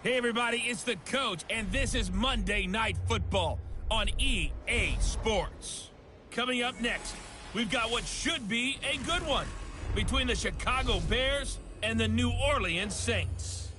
Hey everybody, it's the coach, and this is Monday Night Football on EA Sports. Coming up next, we've got what should be a good one between the Chicago Bears and the New Orleans Saints.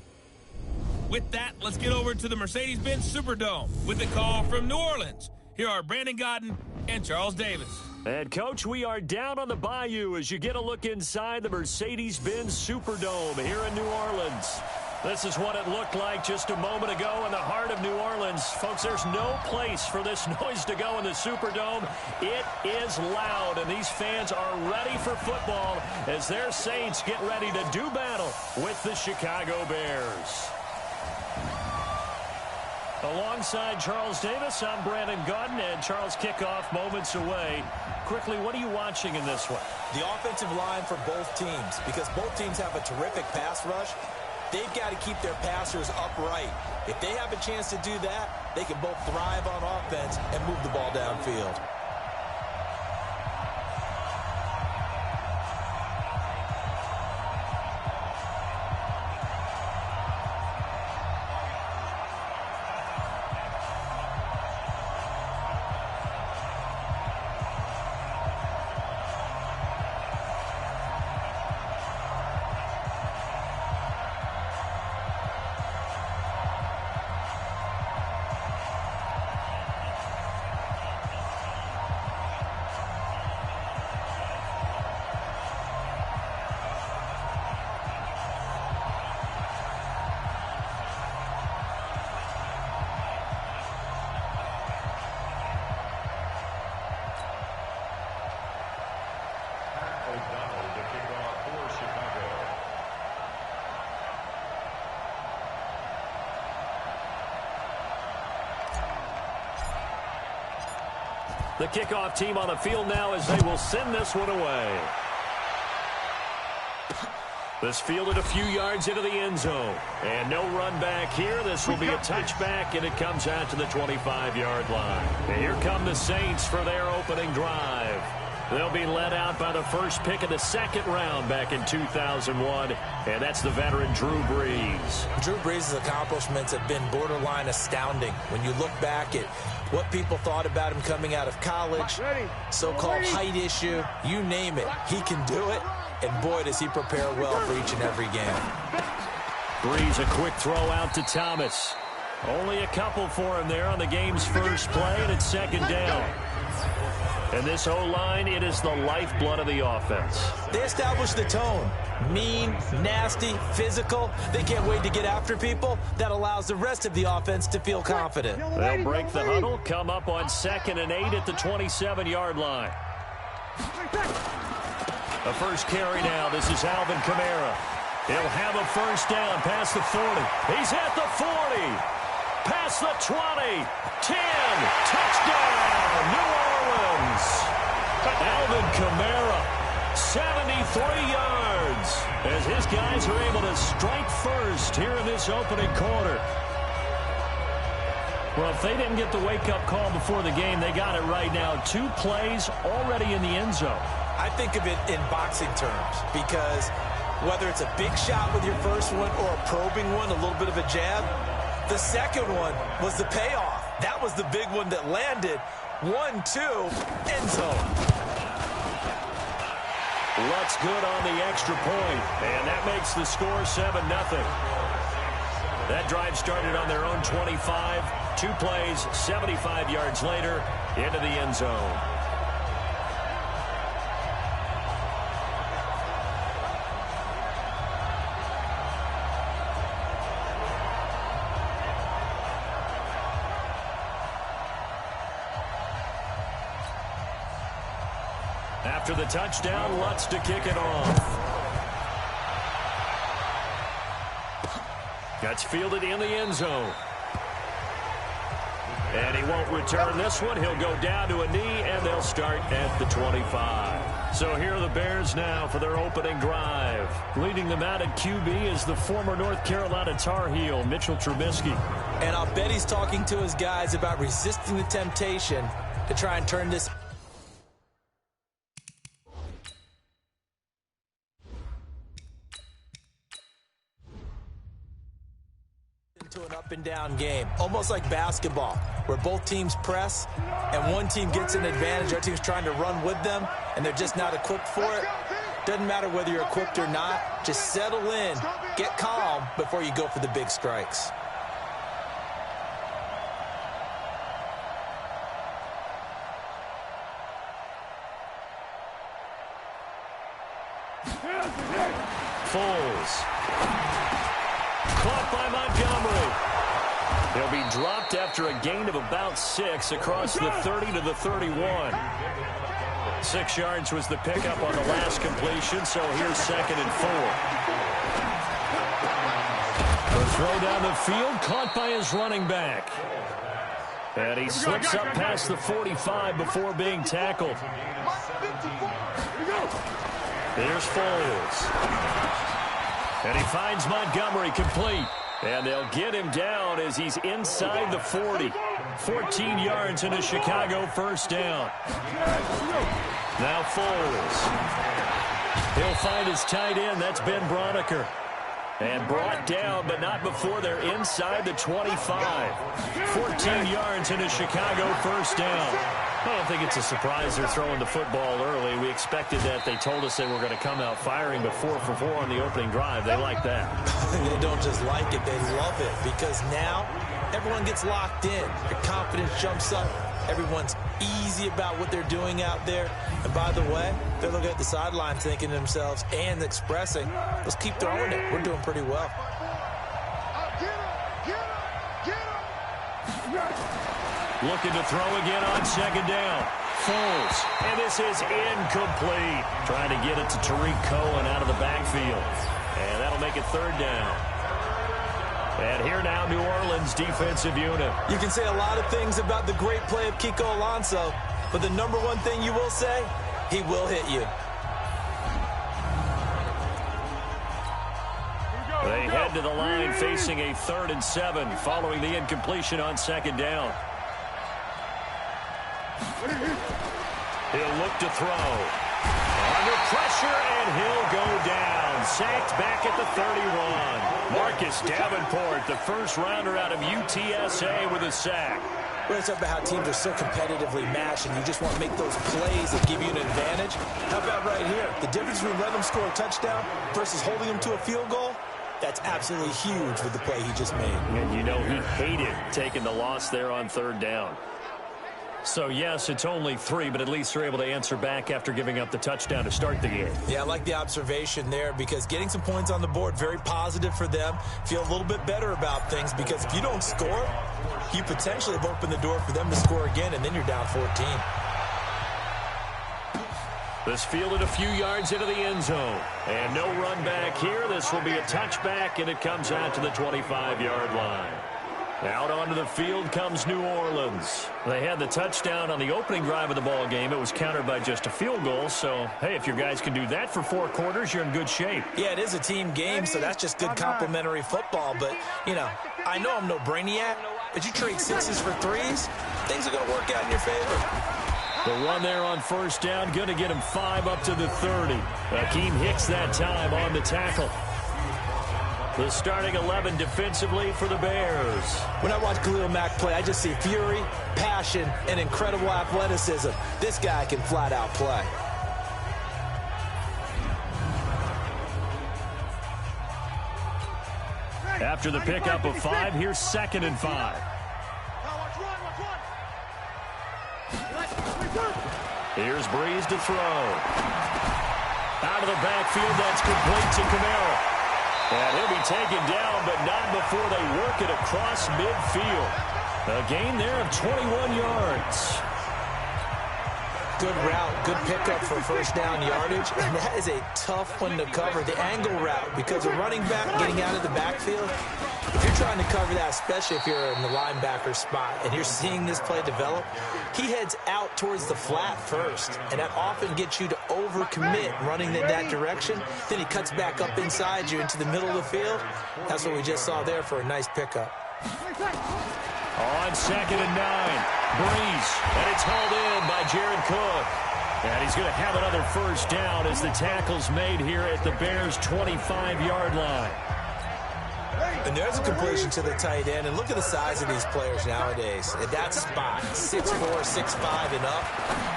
With that, let's get over to the Mercedes-Benz Superdome with the call from New Orleans. Here are Brandon Godden and Charles Davis. And, Coach, we are down on the bayou as you get a look inside the Mercedes-Benz Superdome here in New Orleans. This is what it looked like just a moment ago in the heart of New Orleans. Folks, there's no place for this noise to go in the Superdome. It is loud, and these fans are ready for football as their Saints get ready to do battle with the Chicago Bears. Alongside Charles Davis, I'm Brandon Godden, and Charles, kickoff moments away. Quickly, what are you watching in this one? The offensive line for both teams, because both teams have a terrific pass rush. They've got to keep their passers upright. If they have a chance to do that, they can both thrive on offense and move the ball downfield. The kickoff team on the field now as they will send this one away. This fielded a few yards into the end zone. And no run back here. This will be a touchback, and it comes out to the 25-yard line. And here come the Saints for their opening drive. They'll be led out by the first pick of the second round back in 2001, and that's the veteran Drew Brees. Drew Brees' accomplishments have been borderline astounding. When you look back at what people thought about him coming out of college, so-called height issue, you name it, he can do it, and boy, does he prepare well for each and every game. Brees, a quick throw out to Thomas. Only a couple for him there on the game's first play, and it's second down. And this O-line, it is the lifeblood of the offense. They establish the tone. Mean, nasty, physical. They can't wait to get after people. That allows the rest of the offense to feel confident. They'll break the huddle, come up on 2nd and 8 at the 27-yard line. The first carry now. This is Alvin Kamara. He'll have a first down past the 40. He's at the 40. Past the 20. 10. Touchdown, New Orleans. Alvin Kamara, 73 yards, as his guys are able to strike first here in this opening quarter. Well, if they didn't get the wake-up call before the game, they got it right now. 2 plays already in the end zone. I think of it in boxing terms, because whether it's a big shot with your first one or a probing one, a little bit of a jab, the second one was the payoff. That was the big one that landed. 1-2, end zone. Lutz good on the extra point, and that makes the score 7-0. That drive started on their own 25. 2 plays, 75 yards later, into the end zone. After the touchdown, Lutz to kick it off. That's fielded in the end zone. And he won't return this one. He'll go down to a knee, and they'll start at the 25. So here are the Bears now for their opening drive. Leading them out at QB is the former North Carolina Tar Heel, Mitchell Trubisky. And I'll bet he's talking to his guys about resisting the temptation to try and turn this to an up-and-down game, almost like basketball, where both teams press and one team gets an advantage. Our team's trying to run with them, and they're just not equipped for it. Doesn't matter whether you're equipped or not. Just settle in, get calm before you go for the big strikes. Foles. Caught by Montgomery. He'll be dropped after a gain of about 6 across the 30 to the 31. 6 yards was the pickup on the last completion, so here's 2nd and 4. The throw down the field, caught by his running back. And he slips up past the 45 before being tackled. Here's Foles. And he finds Montgomery complete. And they'll get him down as he's inside the 40. 14 yards in a Chicago first down. Now Foles. He'll find his tight end. That's Ben Broniker. And brought down, but not before they're inside the 25. 14 yards in a Chicago first down. I don't think it's a surprise they're throwing the football early. We expected that. They told us they were going to come out firing, but 4 for 4 on the opening drive. They like that. They don't just like it, they love it, because now everyone gets locked in. Your confidence jumps up. Everyone's easy about what they're doing out there. And by the way, they're looking at the sideline thinking to themselves and expressing, let's keep throwing it. We're doing pretty well. Looking to throw again on 2nd down. Foles. And this is incomplete. Trying to get it to Tariq Cohen out of the backfield. And that'll make it 3rd down. And here now, New Orleans defensive unit. You can say a lot of things about the great play of Kiko Alonso, but the number one thing you will say, he will hit you. They head to the line facing a 3rd and 7 following the incompletion on 2nd down. He'll look to throw. Under pressure, and he'll go down. Sacked back at the 31. Marcus Davenport, the first rounder out of UTSA with a sack. We're talking about how teams are so competitively matched, and you just want to make those plays that give you an advantage. How about right here? The difference between letting them score a touchdown versus holding them to a field goal, that's absolutely huge with the play he just made. And you know he hated taking the loss there on 3rd down. So, yes, it's only 3, but at least they're able to answer back after giving up the touchdown to start the game. Yeah, I like the observation there, because getting some points on the board, very positive for them. Feel a little bit better about things, because if you don't score, you potentially have opened the door for them to score again, and then you're down 14. This fielded a few yards into the end zone. And no run back here. This will be a touchback, and it comes out to the 25-yard line. Out onto the field comes New Orleans. They had the touchdown on the opening drive of the ball game. It was countered by just a field goal. So, hey, if your guys can do that for 4 quarters, you're in good shape. Yeah, it is a team game, so that's just good complimentary football. But, you know, I know I'm no brainiac, but you trade 6s for 3s, things are going to work out in your favor. The run there on 1st down, going to get him 5 up to the 30. Akeem Hicks that time on the tackle. The starting 11 defensively for the Bears. When I watch Khalil Mack play, I just see fury, passion, and incredible athleticism. This guy can flat out play. After the pickup of 5, here's 2nd and 5. Here's Breeze to throw. Out of the backfield, that's complete to Kamara. And he'll be taken down, but not before they work it across midfield. A gain there of 21 yards. Good route, good pickup for 1st down yardage, and that is a tough one to cover, the angle route, because a running back getting out of the backfield, if you're trying to cover that, especially if you're in the linebacker spot and you're seeing this play develop, he heads out towards the flat first, and that often gets you to overcommit running in that direction. Then he cuts back up inside you into the middle of the field. That's what we just saw there for a nice pickup. On 2nd and 9, Breeze, and it's hauled in by Jared Cook. And he's going to have another 1st down as the tackle's made here at the Bears' 25-yard line. And there's a completion to the tight end. And look at the size of these players nowadays. At that spot, 6'4", 6'5", and up.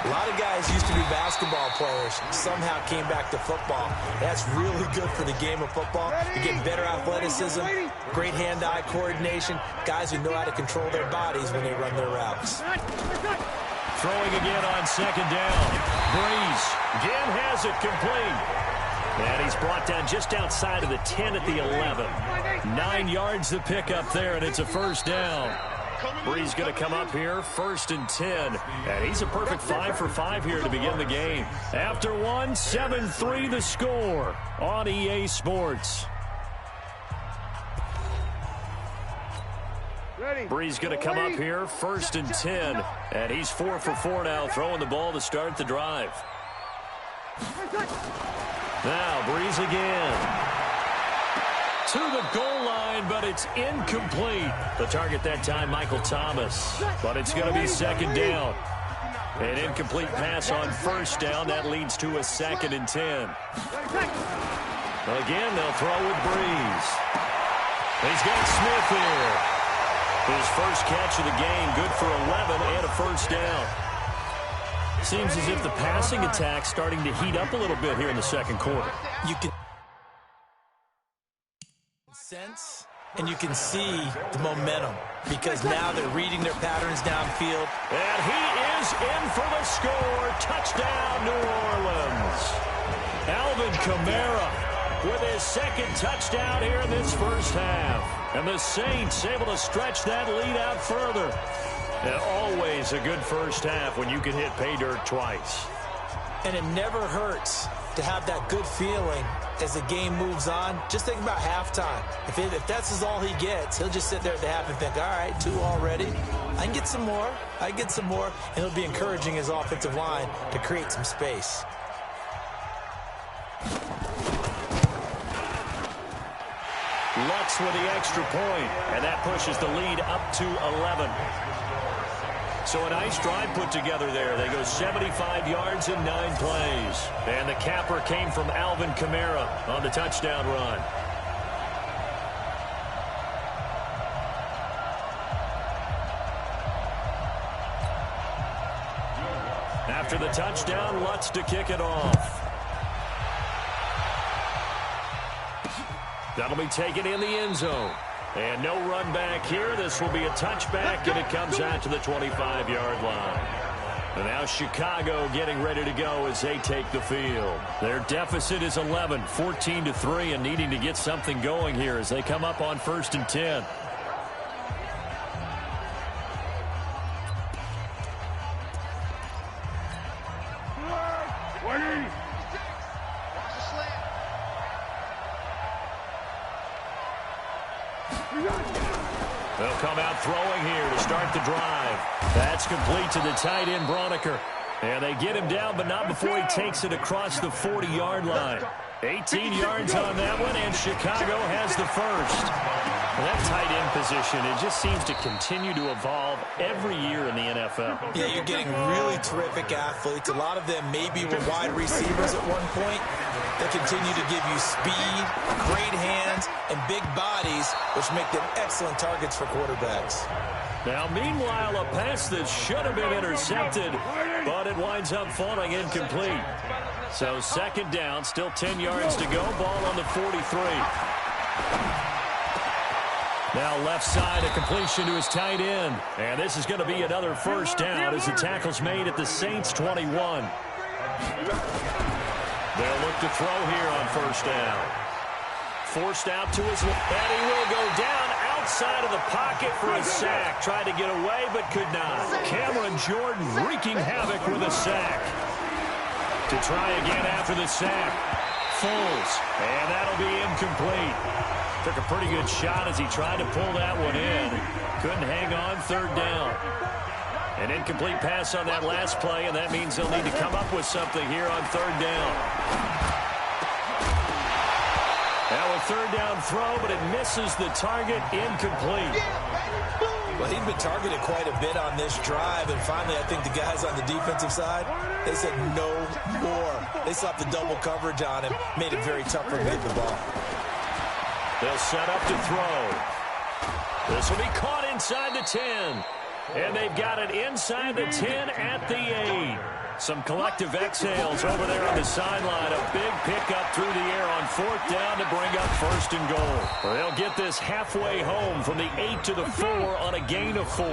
A lot of guys used to be basketball players, somehow came back to football. That's really good for the game of football. You get better athleticism, great hand-eye coordination, guys who know how to control their bodies when they run their routes. Throwing again on second down. Breeze again has it complete. And he's brought down just outside of the 10 at the 11. 9 yards to pick up there, and it's a first down. Breeze going to come up here, 1st and 10. And he's a perfect 5 for 5 here to begin the game. After one, 7-3 the score on EA Sports. Breeze going to come up here, 1st and 10. And he's 4 for 4 now, throwing the ball to start the drive. Now, Breeze again. To the goal line, but it's incomplete. The target that time, Michael Thomas. But it's going to be second down. An incomplete pass on first down. That leads to a 2nd and 10. Again, they'll throw with Breeze. He's got Smith here. His first catch of the game, good for 11 and a first down. Seems as if the passing attack's starting to heat up a little bit here in the second quarter. You can sense and you can see the momentum because now they're reading their patterns downfield. And he is in for the score. Touchdown, New Orleans. Alvin Kamara with his 2nd touchdown here in this first half. And the Saints able to stretch that lead out further. And always a good first half when you can hit pay dirt twice. And it never hurts to have that good feeling as the game moves on. Just think about halftime. If that's all he gets, he'll just sit there at the half and think, all right, 2 already. I can get some more. I can get some more. And he'll be encouraging his offensive line to create some space. Lutz with the extra point, and that pushes the lead up to 11. So a nice drive put together there. They go 75 yards in 9 plays. And the capper came from Alvin Kamara on the touchdown run. After the touchdown, Lutz to kick it off. That'll be taken in the end zone. And no run back here. This will be a touchback, and it comes out to the 25-yard line. And now Chicago getting ready to go as they take the field. Their deficit is 11, 14-3, and needing to get something going here as they come up on 1st and 10. They'll come out throwing here to start the drive. That's complete to the tight end, Broniker. And they get him down, but not before he takes it across the 40-yard line. 18 yards on that one, and Chicago has the first. Well, that tight end position, it just seems to continue to evolve every year in the NFL. Yeah, you're getting really terrific athletes. A lot of them maybe were wide receivers at one point. They continue to give you speed, great hands, and big bodies, which make them excellent targets for quarterbacks. Now, meanwhile, a pass that should have been intercepted, but it winds up falling incomplete. So 2nd down, still 10 yards to go, ball on the 43. Now left side, a completion to his tight end. And this is going to be another first down as the tackle's made at the Saints' 21. They'll look to throw here on first down. Forced out to his left, and he will go down outside of the pocket for a sack. Tried to get away, but could not. Cameron Jordan wreaking havoc with a sack. To try again after the sack. Foles, and that'll be incomplete. Took a pretty good shot as he tried to pull that one in. Couldn't hang on, 3rd down. An incomplete pass on that last play, and that means they'll need to come up with something here on 3rd down. Now a 3rd down throw, but it misses the target, incomplete. Well, he'd been targeted quite a bit on this drive, and finally I think the guys on the defensive side, they said no more. They slapped the double coverage on him, made it very tough for him to hit the ball. They'll set up to throw. This will be caught inside the 10. And they've got it inside the 10 at the 8. Some collective exhales over there on the sideline. A big pickup through the air on 4th down to bring up 1st and goal. They'll get this halfway home from the 8 to the 4 on a gain of 4.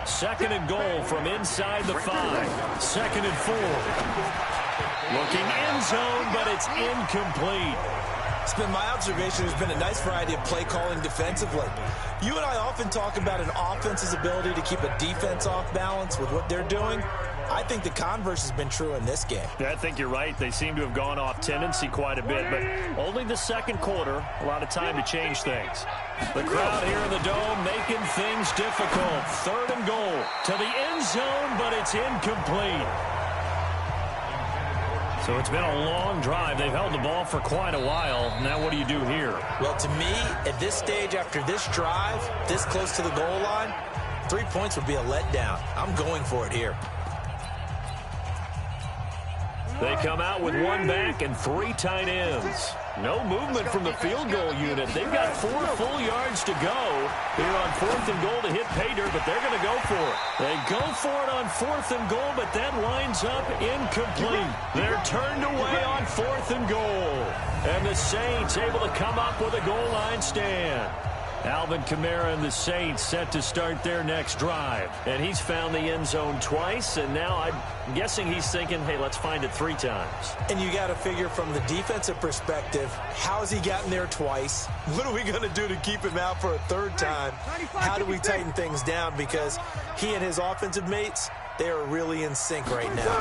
2nd and goal from inside the 5. 2nd and 4. Looking end zone, but it's incomplete. It's been my observation there's been a nice variety of play calling defensively. You and I often talk about an offense's ability to keep a defense off balance with what they're doing. I think the converse has been true in this game. Yeah, I think you're right. They seem to have gone off tendency quite a bit, but only the 2nd quarter, a lot of time to change things. The crowd here in the Dome making things difficult. 3rd and goal to the end zone, but it's incomplete. So it's been a long drive. They've held the ball for quite a while. Now what do you do here? Well, to me, at this stage, after this drive, this close to the goal line, 3 points would be a letdown. I'm going for it here. They come out with 1 back and 3 tight ends. No movement from the field goal unit. They've got 4 full yards to go here on 4th and goal to hit pay dirt, but they're going to go for it. They go for it on 4th and goal, but that winds up incomplete. They're turned away on 4th and goal. And the Saints able to come up with a goal line stand. Alvin Kamara and the Saints set to start their next drive. And he's found the end zone twice, and now I'm guessing he's thinking, hey, let's find it 3 times. And you got to figure from the defensive perspective, how has he gotten there twice? What are we going to do to keep him out for a 3rd time? How do we tighten things down? Because he and his offensive mates, they are really in sync right now.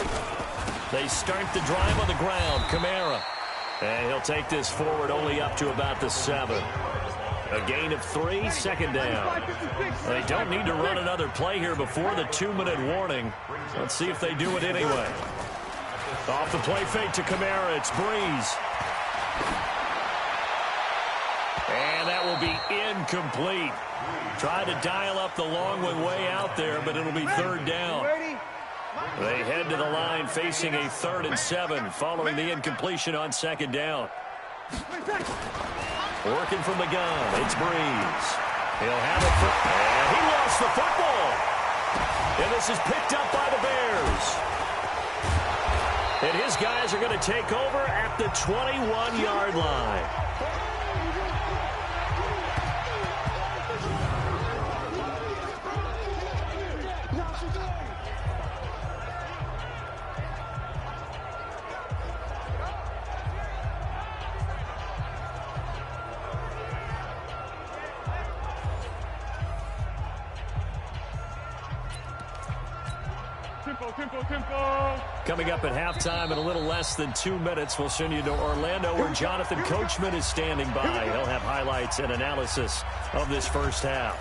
They start the drive on the ground. Kamara. And he'll take this forward only up to about the 7. A gain of 3, 2nd down. They don't need to run another play here before the 2-minute warning. Let's see if they do it anyway. Off the play fake to Kamara, it's Breeze. And that will be incomplete. Try to dial up the long one way out there, but it'll be 3rd down. They head to the line facing a 3rd and 7 following the incompletion on 2nd down. Working from the gun, it's Breeze. He'll have it, and he lost the football. And this is picked up by the Bears. And his guys are going to take over at the 21-yard line. Coming up at halftime in a little less than 2 minutes, we'll send you to Orlando where Jonathan Coachman is standing by. He'll have highlights and analysis of this first half.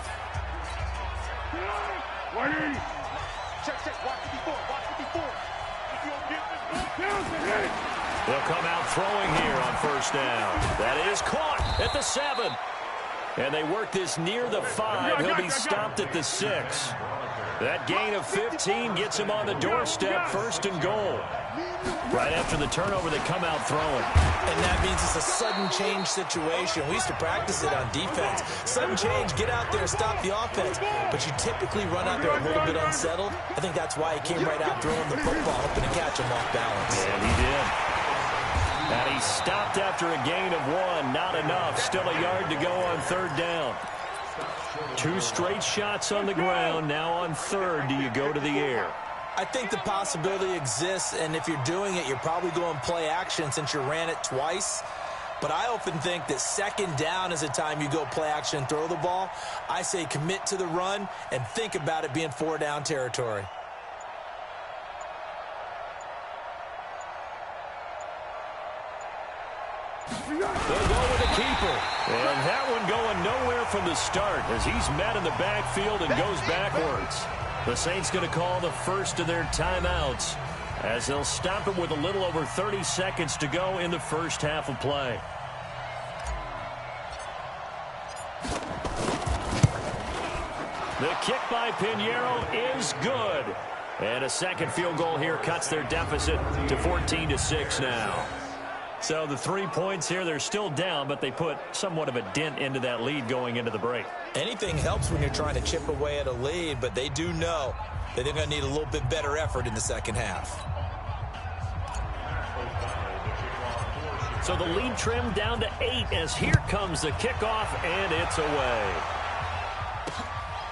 They'll come out throwing here on 1st down. That is caught at the 7. And they work this near the 5. He'll be stopped at the 6. That gain of 15 gets him on the doorstep, 1st and goal. Right after the turnover, they come out throwing. And that means it's a sudden change situation. We used to practice it on defense. Sudden change, get out there, stop the offense. But you typically run out there a little bit unsettled. I think that's why he came right out throwing the football, hoping to catch him off balance. And he did. And he stopped after a gain of 1. Not enough. Still a yard to go on 3rd down. 2 straight shots on the ground. Now on 3rd, do you go to the air? I think the possibility exists, and if you're doing it, you're probably going play action since you ran it twice. But I often think that 2nd down is a time you go play action and throw the ball. I say commit to the run and think about it being 4-down territory. They'll go with the keeper. And that one going nowhere from the start as he's met in the backfield and goes backwards. The Saints going to call the first of their timeouts as they'll stop it with a little over 30 seconds to go in the first half of play. The kick by Pinheiro is good. And a second field goal here cuts their deficit to 14-6 now. So the 3 points here, they're still down, but they put somewhat of a dent into that lead going into the break. Anything helps when you're trying to chip away at a lead, but they do know that they're going to need a little bit better effort in the second half. So the lead trimmed down to 8 as here comes the kickoff, and it's away.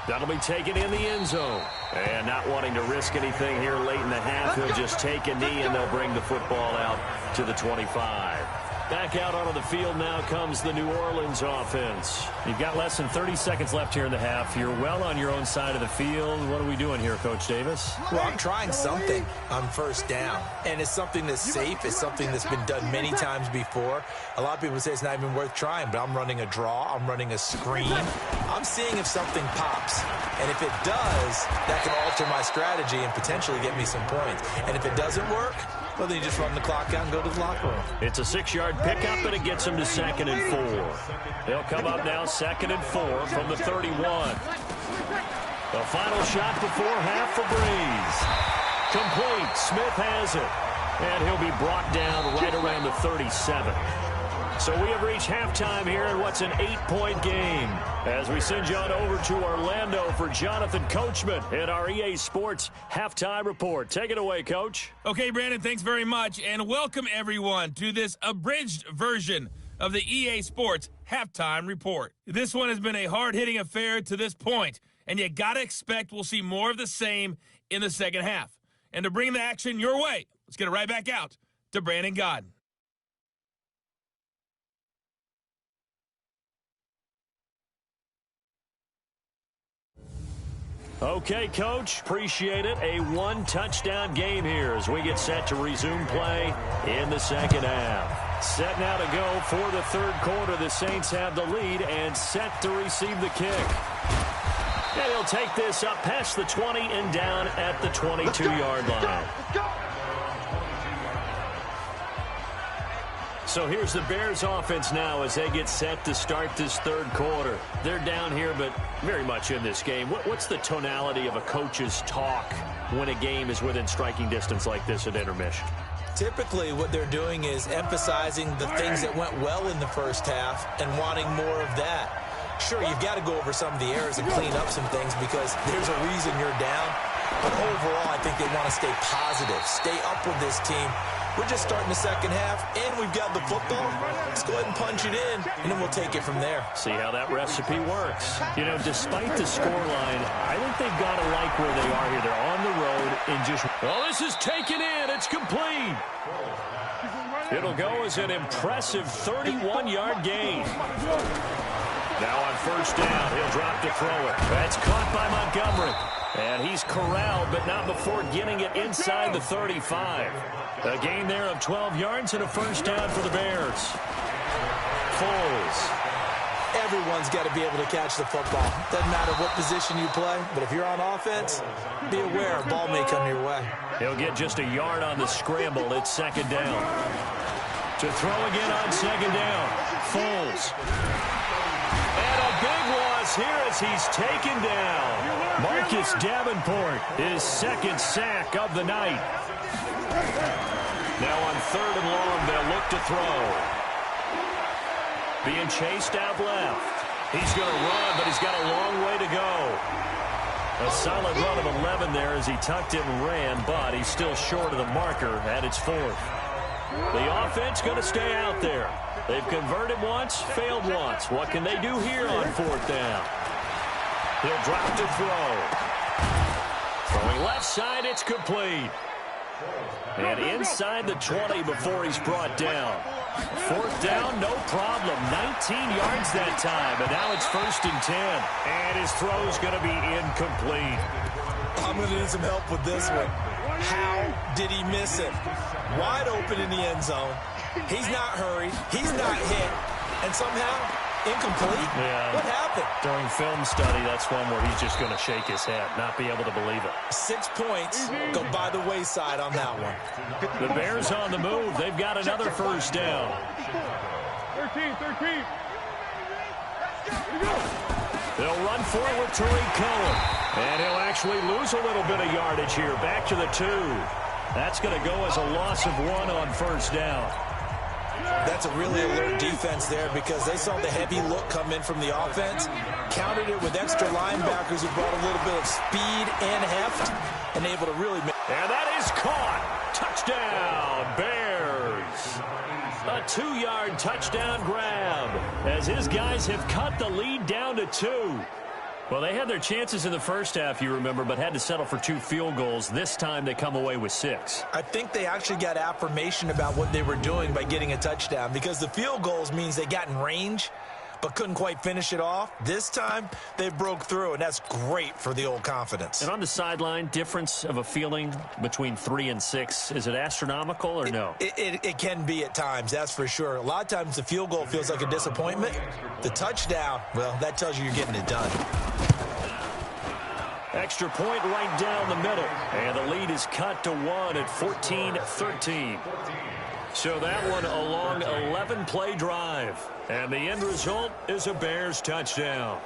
That'll be taken in the end zone. And not wanting to risk anything here late in the half, he'll just take a knee, and they'll bring the football out to the 25. Back out onto the field now comes the New Orleans offense. You've got less than 30 seconds left here in the half. You're well on your own side of the field. What are we doing here, Coach Davis? Well, I'm trying something on first down, and it's something that's safe. It's something that's been done many times before. A lot of people say it's not even worth trying, but I'm running a draw. I'm running a screen. I'm seeing if something pops, and if it does, that can alter my strategy and potentially get me some points. And if it doesn't work, well, then you just run the clock out and go to the locker room. It's a 6-yard pickup, and it gets him to 2nd and 4. They'll come up now 2nd and 4 from the 31. The final shot before half for Breeze. Complete. Smith has it. And he'll be brought down right around the 37. So we have reached halftime here in what's an 8-point game. As we send you on over to Orlando for Jonathan Coachman in our EA Sports Halftime Report. Take it away, Coach. Okay, Brandon, thanks very much. And welcome, everyone, to this abridged version of the EA Sports Halftime Report. This one has been a hard-hitting affair to this point, and you got to expect we'll see more of the same in the second half. And to bring the action your way, let's get it right back out to Brandon Godden. Okay, Coach, appreciate it. A one-touchdown game here as we get set to resume play in the second half. Set now to go for the third quarter. The Saints have the lead and set to receive the kick. And he'll take this up past the 20 and down at the 22-yard line. So here's the Bears offense now as they get set to start this third quarter. They're down here, but very much in this game. What's the tonality of a coach's talk when a game is within striking distance like this at intermission? Typically, what they're doing is emphasizing the things that went well in the first half and wanting more of that. Sure, you've got to go over some of the errors and clean up some things because there's a reason you're down. But overall, I think they want to stay positive, stay up with this team. We're just starting the second half, and we've got the football. Let's go ahead and punch it in, and then we'll take it from there. See how that recipe works. You know, despite the scoreline, I think they've got to like where they are here. They're on the road and just... Well, this is taken in. It's complete. It'll go as an impressive 31-yard gain. Now on first down, he'll drop to throw it. That's caught by Montgomery. And he's corralled, but not before getting it inside the 35. A gain there of 12 yards and a first down for the Bears. Foles. Everyone's got to be able to catch the football. Doesn't matter what position you play, but if you're on offense, be aware a ball may come your way. He'll get just a yard on the scramble. It's second down. To throw again on second down. Foles. And a big loss here as he's taken down. Marcus Davenport, his second sack of the night. Now on third and long, they'll look to throw. Being chased out left. He's going to run, but he's got a long way to go. A solid run of 11 there as he tucked it and ran, but he's still short of the marker at its fourth. The offense going to stay out there. They've converted once, failed once. What can they do here on fourth down? He'll drop to throw. Throwing left side, it's complete. And inside the 20 before he's brought down. Fourth down, no problem. 19 yards that time, and now it's first and 10. And his throw's going to be incomplete. I'm going to need some help with this one. How did he miss it? Wide open in the end zone. He's not hurried. He's not hit. And somehow, incomplete? Yeah. What happened? During film study, that's one where he's just going to shake his head, not be able to believe it. 6 points go by the wayside on that one. The Bears on the move. They've got another first down. 13. They'll run forward Tariq Cohen. And he'll actually lose a little bit of yardage here. Back to the 2. That's going to go as a loss of 1 on first down. That's a really alert defense there because they saw the heavy look come in from the offense, countered it with extra linebackers who brought a little bit of speed and heft, and able to really make. And that is caught. Touchdown, Bears. A 2-yard touchdown grab as his guys have cut the lead down to 2. Well, they had their chances in the first half, you remember, but had to settle for 2 field goals. This time they come away with 6. I think they actually got affirmation about what they were doing by getting a touchdown because the field goals means they got in range but couldn't quite finish it off. This time they broke through, and that's great for the old confidence. And on the sideline, difference of a feeling between 3 and 6, is it astronomical or no? It can be at times, that's for sure. A lot of times the field goal feels like a disappointment. The touchdown, well, that tells you you're getting it done. Extra point right down the middle. And the lead is cut to 1 at 14-13. So that one a long 11-play drive. And the end result is a Bears touchdown.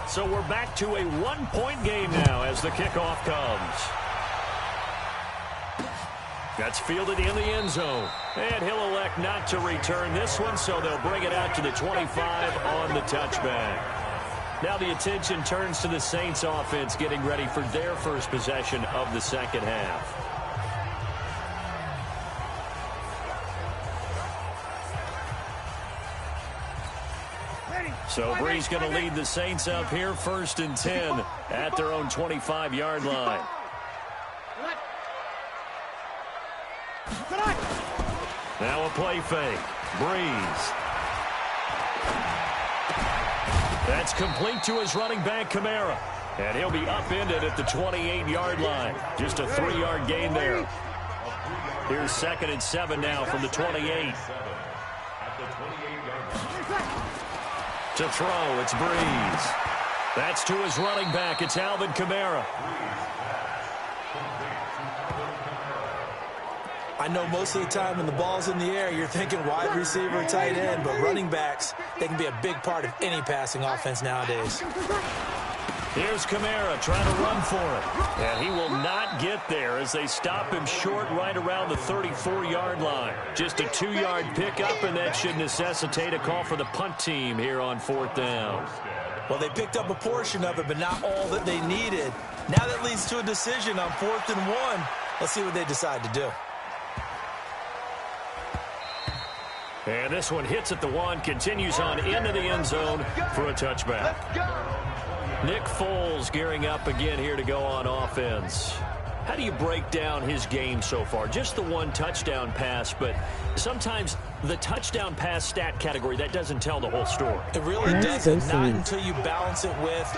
So we're back to a 1-point game now as the kickoff comes. That's fielded in the end zone. And he'll elect not to return this one, so they'll bring it out to the 25 on the touchback. Now the attention turns to the Saints offense getting ready for their first possession of the second half. So Bree's going to lead the Saints up here 1st and 10 at their own 25-yard line. Now a play fake. Breeze. That's complete to his running back, Kamara. And he'll be upended at the 28-yard line. Just a 3-yard gain there. Here's 2nd and 7 now from the 28. To throw, it's Breeze. That's to his running back. It's Alvin Kamara. I know most of the time when the ball's in the air, you're thinking wide receiver, tight end, but running backs, they can be a big part of any passing offense nowadays. Here's Kamara trying to run for it. And he will not get there as they stop him short right around the 34-yard line. Just a 2-yard pickup, and that should necessitate a call for the punt team here on 4th down. Well, they picked up a portion of it, but not all that they needed. Now that leads to a decision on 4th and 1. Let's see what they decide to do. And this one hits at the 1, continues on into the end zone for a touchback. Nick Foles gearing up again here to go on offense. How do you break down his game so far? Just the 1 touchdown pass, but sometimes the touchdown pass stat category, that doesn't tell the whole story. It really doesn't, not until you balance it with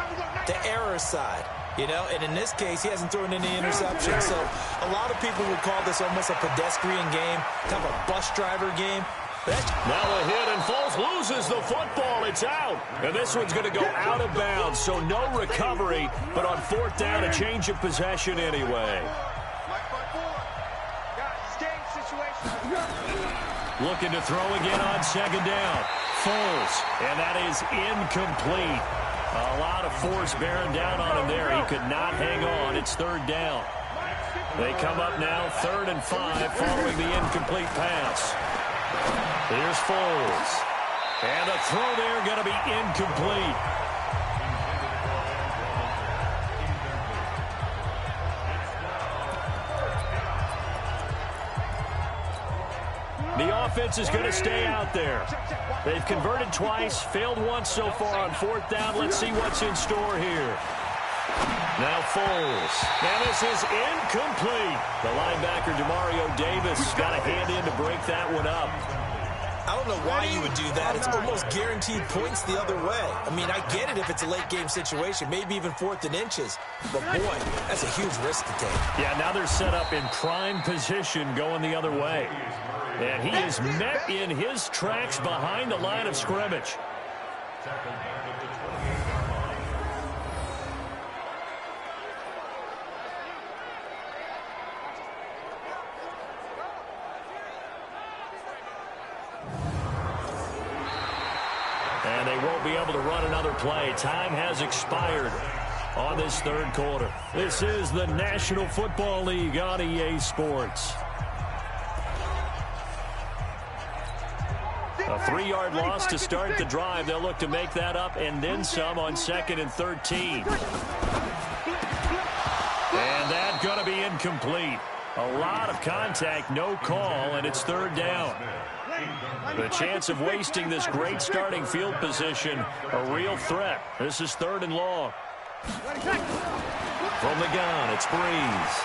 the error side. You know, and in this case, he hasn't thrown any interceptions. So a lot of people would call this almost a pedestrian game, kind of a bus driver game. Now a hit, and Foles loses the football. It's out. And this one's going to go out of bounds, so no recovery. But on 4th down, a change of possession anyway. Looking to throw again on 2nd down. Foles, and that is incomplete. A lot of force bearing down on him there. He could not hang on. It's 3rd down. They come up now 3rd and 5 following the incomplete pass. Here's Foles. And the throw there going to be incomplete. The offense is going to stay out there. They've converted twice, failed once so far on 4th down. Let's see what's in store here. Now Foles. And this is incomplete. The linebacker, Demario Davis, got a hand in to break that one up. I don't know why you would do that. It's almost guaranteed points the other way. I mean, I get it if it's a late-game situation, maybe even 4th and inches. But, boy, that's a huge risk to take. Yeah, now they're set up in prime position going the other way. And he is met in his tracks behind the line of scrimmage. And they won't won't be able to run another play. Time has expired on this third quarter. This is the National Football League on EA Sports. A 3-yard loss to start the drive. They'll look to make that up and then some on 2nd and 13. And that's going to be incomplete. A lot of contact, no call, and it's 3rd down. The chance of wasting this great starting field position, a real threat. This is 3rd and long. From the gun, it's Breeze.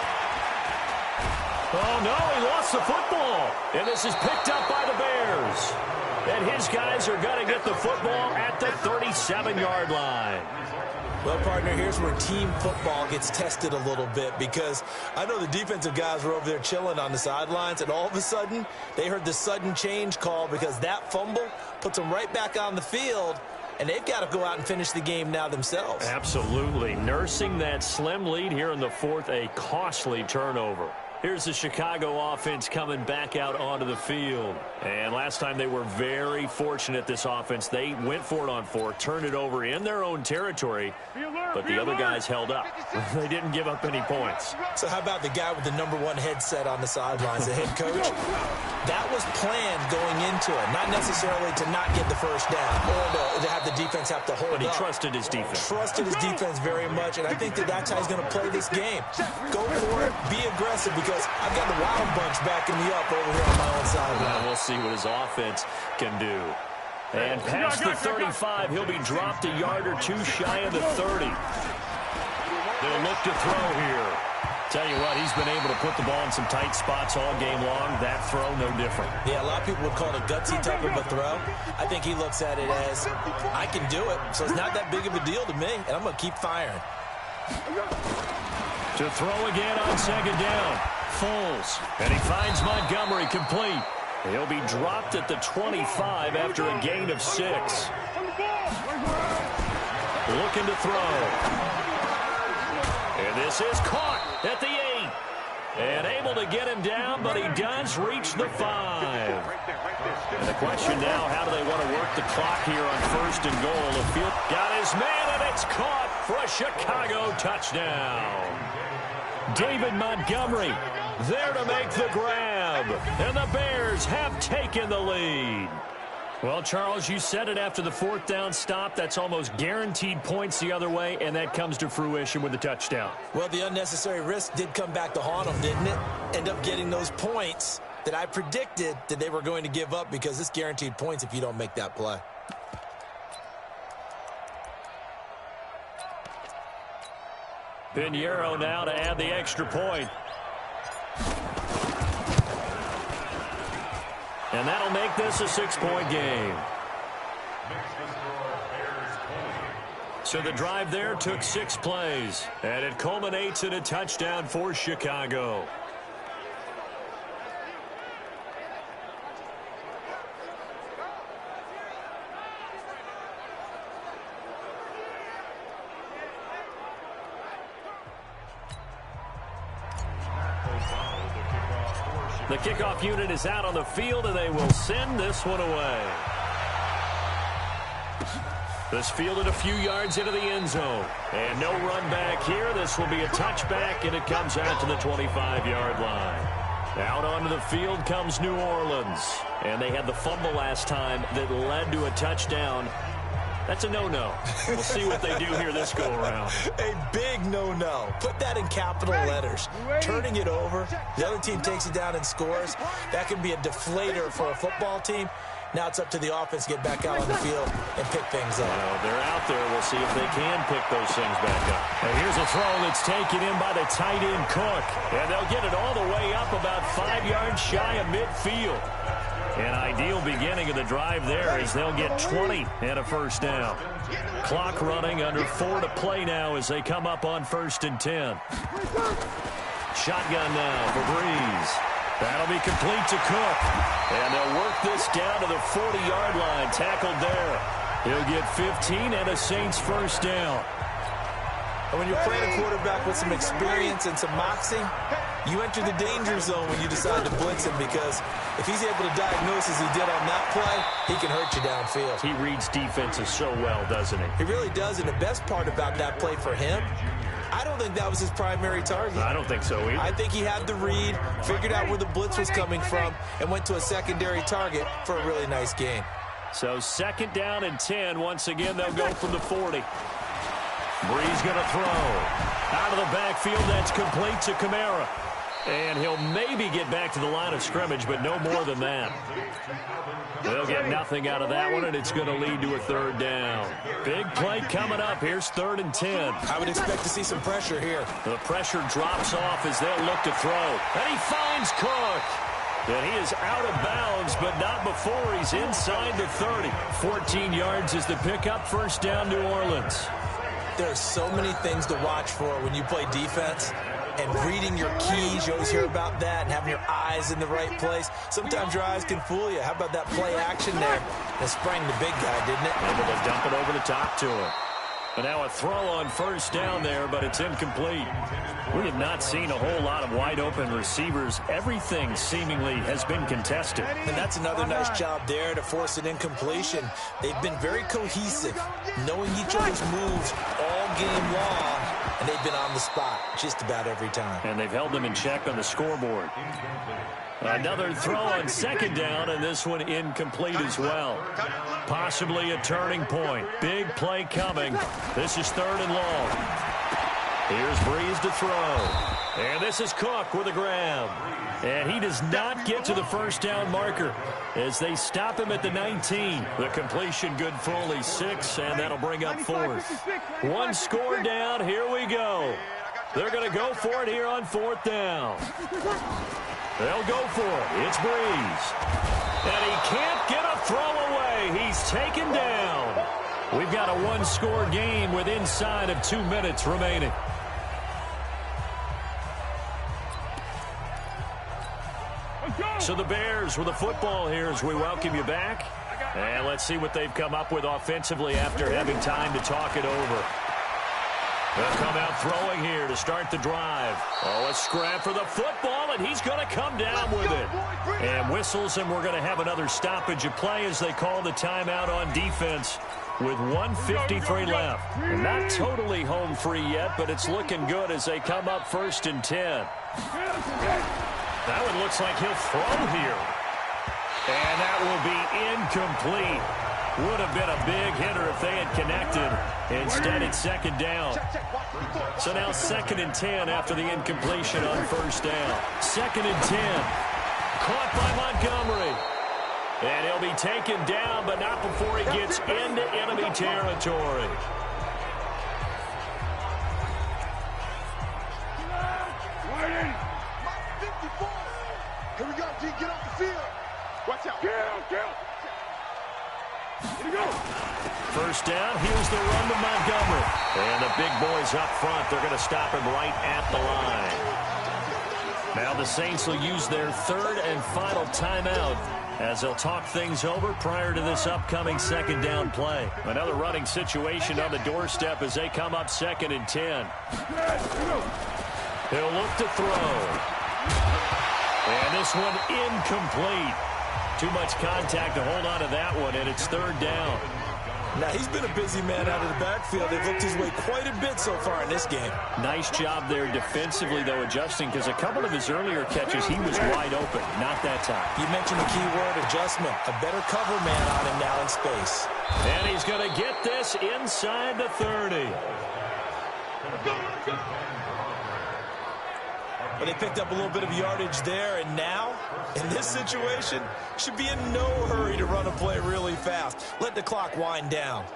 Oh, no, he lost the football. And this is picked up by the Bears. And his guys are going to get the football at the 37-yard line. Well, partner, here's where team football gets tested a little bit, because I know the defensive guys were over there chilling on the sidelines, and all of a sudden they heard the sudden change call because that fumble puts them right back on the field, and they've got to go out and finish the game now themselves. Absolutely. Nursing that slim lead here in the 4th, a costly turnover. Here's the Chicago offense coming back out onto the field. And last time they were very fortunate, this offense. They went for it on 4, turned it over in their own territory, but the other guys held up. They didn't give up any points. So how about the guy with the #1 headset on the sidelines, the head coach? That was planned going into it, not necessarily to not get the first down or to have the defense have to hold up. But he trusted his defense. Trusted his defense very much, and I think that's how he's going to play this game. Go for it, be aggressive, because I've got the Wild Bunch backing me up over here on my own sideline. We'll see what his offense can do. And past the 35, he'll be dropped a yard or 2 shy of the 30. They'll look to throw here. Tell you what, he's been able to put the ball in some tight spots all game long. That throw, no different. Yeah, a lot of people would call it a gutsy type of a throw. I think he looks at it as, I can do it, so it's not that big of a deal to me, and I'm going to keep firing. To throw again on 2nd down. Foles, and he finds Montgomery complete. He'll be dropped at the 25 after a gain of 6. Looking to throw. And this is caught at the 8. And able to get him down, but he does reach the 5. And the question now, how do they want to work the clock here on 1st and goal? The field got his man, and it's caught for a Chicago touchdown. David Montgomery there to make the grab, and the Bears have taken the lead. Well, Charles, you said it after the 4th down stop. That's almost guaranteed points the other way, and that comes to fruition with the touchdown. Well, the unnecessary risk did come back to haunt them, didn't it? End up getting those points that I predicted that they were going to give up, because it's guaranteed points if you don't make that play. Pinheiro now to add the extra point. And that'll make this a 6-point game. So the drive there took 6 plays, and it culminates in a touchdown for Chicago. The kickoff unit is out on the field, and they will send this one away. This fielded a few yards into the end zone. And no run back here. This will be a touchback, and it comes out to the 25-yard line. Out onto the field comes New Orleans. And they had the fumble last time that led to a touchdown. That's a no-no. We'll see what they do here this go-around. A big no-no. Put that in capital letters. Turning it over, the other team takes it down and scores. That can be a deflator for a football team. Now it's up to the offense to get back out on the field and pick things up. Well, they're out there. We'll see if they can pick those things back up. And here's a throw that's taken in by the tight end Cook. And they'll get it all the way up about 5 yards shy of midfield. An ideal beginning of the drive there as they'll get 20 and a first down. Clock running, under 4 to play now as they come up on 1st and 10. Shotgun now for Breeze. That'll be complete to Cook. And they'll work this down to the 40-yard line. Tackled there. He'll get 15 and a Saints first down. And when you're playing a quarterback with some experience and some moxie, you enter the danger zone when you decide to blitz him, because if he's able to diagnose as he did on that play, he can hurt you downfield. He reads defenses so well, doesn't he? He really does, and the best part about that play for him, I don't think that was his primary target. I don't think so either. I think he had the read, figured out where the blitz was coming from, and went to a secondary target for a really nice gain. So 2nd down and 10. Once again, they'll go from the 40. Brees going to throw. Out of the backfield, that's complete to Kamara. And he'll maybe get back to the line of scrimmage, but no more than that. They'll get nothing out of that one, and it's going to lead to a 3rd down. Big play coming up. Here's 3rd and 10. I would expect to see some pressure here. The pressure drops off as they'll look to throw. And he finds Cook. And he is out of bounds, but not before he's inside the 30. 14 yards is the pickup. 1st down, New Orleans. There are so many things to watch for when you play defense. And reading your keys, you always hear about that, and having your eyes in the right place. Sometimes your eyes can fool you. How about that play action there? That sprang the big guy, didn't it? Able to dump it over the top to him. And now a throw on 1st down there, but it's incomplete. We have not seen a whole lot of wide-open receivers. Everything seemingly has been contested. And that's another nice job there to force an incompletion. They've been very cohesive, knowing each other's moves all game long, and they've been on the spot just about every time. And they've held them in check on the scoreboard. Another throw on 2nd down, and this one incomplete as well. Possibly a turning point. Big play coming. This is 3rd and long. Here's Brees to throw. And this is Cook with a grab. And he does not get to the 1st down marker as they stop him at the 19. The completion good for only 6, and that'll bring up 4th. 1 score down. Here we go. They're going to go for it here on 4th down. They'll go for it. It's Brees. And he can't get a throw away. He's taken down. We've got a 1-score game with inside of 2 minutes remaining. So the Bears with the football here as we welcome you back. And let's see what they've come up with offensively after having time to talk it over. They'll come out throwing here to start the drive. Oh, a scrap for the football, and he's going to come down with it. And whistles, and we're going to have another stoppage of play as they call the timeout on defense with 1:53 left. And not totally home free yet, but it's looking good as they come up 1st and 10. That one looks like he'll throw here. And that will be incomplete. Would have been a big hitter if they had connected. Instead, it's 2nd down. So now 2nd and 10 after the incompletion on 1st down. 2nd and 10. Caught by Montgomery. And he'll be taken down, but not before he gets into enemy territory. Here we go, G. Get off the field. Watch out. Get out. Here we go. 1st down. Here's the run to Montgomery. And the big boys up front. They're going to stop him right at the line. Now the Saints will use their 3rd and final timeout as they'll talk things over prior to this upcoming 2nd down play. Another running situation on the doorstep as they come up 2nd and 10. He'll look to throw. And this one incomplete. Too much contact to hold on to that one, and it's 3rd down. Now, he's been a busy man out of the backfield. They've looked his way quite a bit so far in this game. Nice job there defensively, though, adjusting, because a couple of his earlier catches, he was wide open. Not that time. You mentioned the key word, adjustment. A better cover man on him now in space. And he's going to get this inside the 30. But they picked up a little bit of yardage there, and now, in this situation, should be in no hurry to run a play really fast. Let the clock wind down.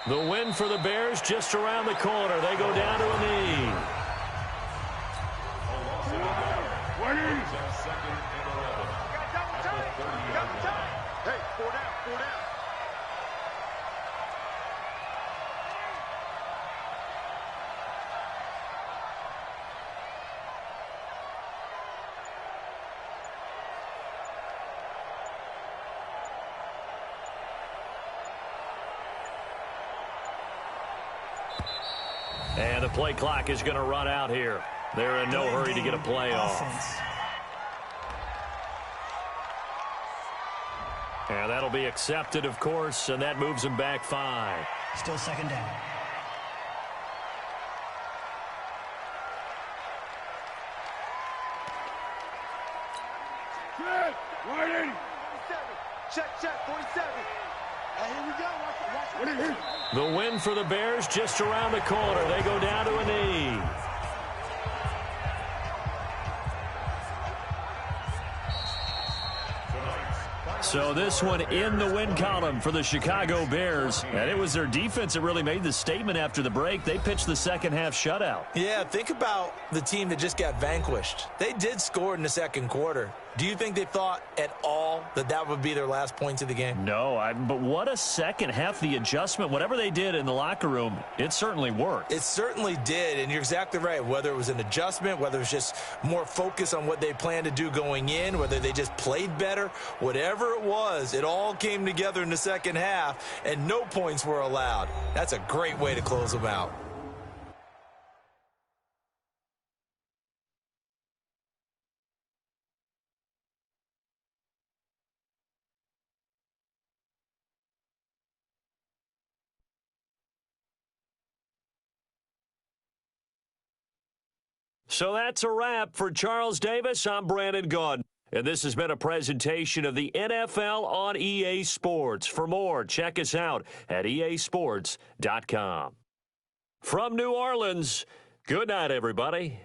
The win for the Bears just around the corner. They go down to a knee. Hey, 4 down, 4 down. And the play clock is going to run out here. They're in no hurry to get a play off. And that'll be accepted, of course, and that moves them back 5. Still second down. Check, 47. Here we go. Watch it. The win for the Bears just around the corner. They go down to a knee. So this one in the win column for the Chicago Bears. And it was their defense that really made the statement after the break. They pitched the second half shutout. Yeah, think about the team that just got vanquished. They did score in the second quarter. Do you think they thought at all that that would be their last points of the game? No, but what a second half. The adjustment, whatever they did in the locker room, it certainly worked. It certainly did, and you're exactly right. Whether it was an adjustment, whether it was just more focus on what they planned to do going in, whether they just played better, whatever it was, it all came together in the second half, and no points were allowed. That's a great way to close them out. So that's a wrap for Charles Davis. I'm Brandon Gaudin. And this has been a presentation of the NFL on EA Sports. For more, check us out at easports.com. From New Orleans, good night, everybody.